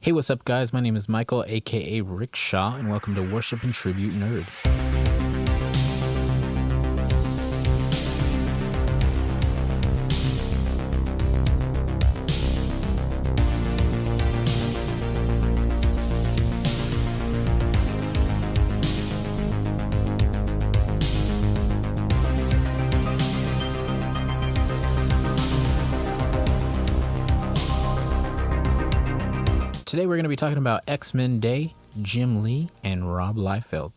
Hey, what's up, guys? My name is Michael, aka Rickshaw, and welcome to Worship and Tribute Nerd. Today we're going to be talking about X-Men Day, Jim Lee, and Rob Liefeld.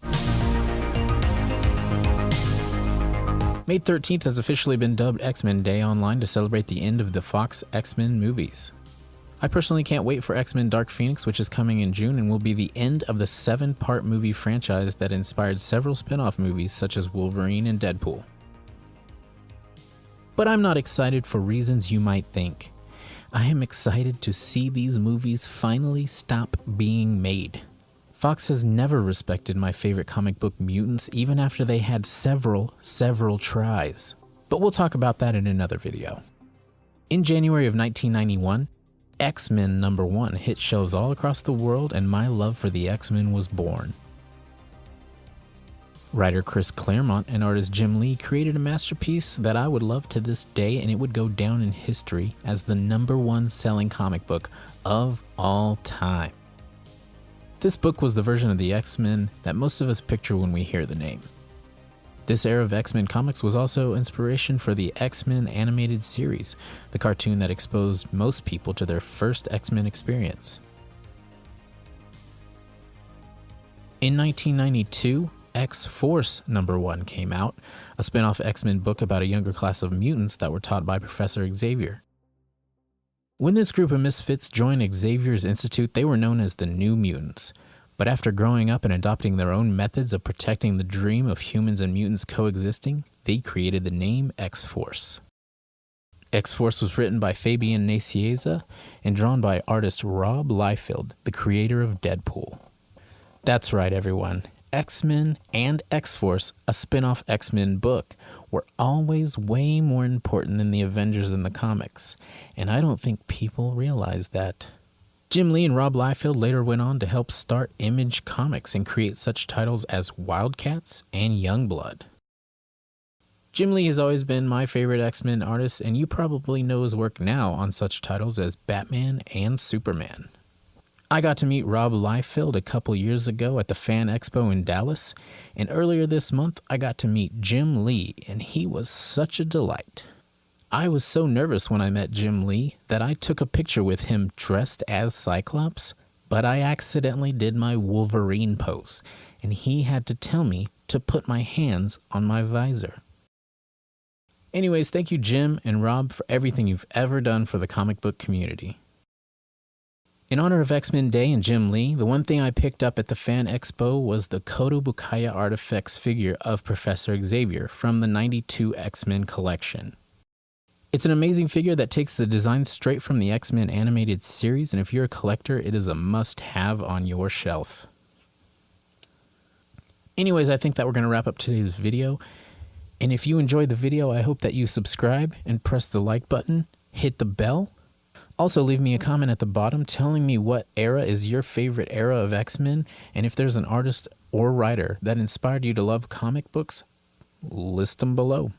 May 13th has officially been dubbed X-Men Day online to celebrate the end of the Fox X-Men movies. I personally can't wait for X-Men Dark Phoenix, which is coming in June and will be the end of the 7-part movie franchise that inspired several spin-off movies such as Wolverine and Deadpool. But I'm not excited for reasons you might think. I am excited to see these movies finally stop being made. Fox has never respected my favorite comic book mutants, even after they had several tries. But we'll talk about that in another video. In January of 1991, X-Men #1 hit shelves all across the world, and my love for the X-Men was born. Writer Chris Claremont and artist Jim Lee created a masterpiece that I would love to this day, and it would go down in history as the #1 selling comic book of all time. This book was the version of the X-Men that most of us picture when we hear the name. This era of X-Men comics was also inspiration for the X-Men animated series, the cartoon that exposed most people to their first X-Men experience. In 1992, X-Force #1 came out, a spin-off X-Men book about a younger class of mutants that were taught by Professor Xavier. When this group of misfits joined Xavier's Institute, they were known as the New Mutants. But after growing up and adopting their own methods of protecting the dream of humans and mutants coexisting, they created the name X-Force. X-Force was written by Fabian Nicieza and drawn by artist Rob Liefeld, the creator of Deadpool. That's right, everyone. X-Men and X-Force, a spin-off X-Men book, were always way more important than the Avengers in the comics, and I don't think people realize that. Jim Lee and Rob Liefeld later went on to help start Image Comics and create such titles as Wildcats and Youngblood. Jim Lee has always been my favorite X-Men artist, and you probably know his work now on such titles as Batman and Superman. I got to meet Rob Liefeld a couple years ago at the Fan Expo in Dallas, and earlier this month I got to meet Jim Lee, and he was such a delight. I was so nervous when I met Jim Lee that I took a picture with him dressed as Cyclops, but I accidentally did my Wolverine pose, and he had to tell me to put my hands on my visor. Anyways, thank you Jim and Rob for everything you've ever done for the comic book community. In honor of X-Men Day and Jim Lee, the one thing I picked up at the Fan Expo was the Kodobukaya Artifacts figure of Professor Xavier from the '92 X-Men collection. It's an amazing figure that takes the design straight from the X-Men animated series, and if you're a collector, it is a must-have on your shelf. Anyways, I think that we're going to wrap up today's video, and if you enjoyed the video, I hope that you subscribe and press the like button, hit the bell. Also, leave me a comment at the bottom telling me what era is your favorite era of X-Men, and if there's an artist or writer that inspired you to love comic books, list them below.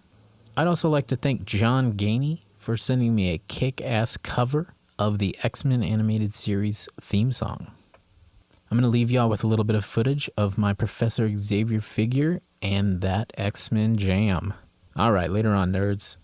I'd also like to thank John Gainey for sending me a kick-ass cover of the X-Men animated series theme song. I'm going to leave y'all with a little bit of footage of my Professor Xavier figure and that X-Men jam. Alright, later on, nerds.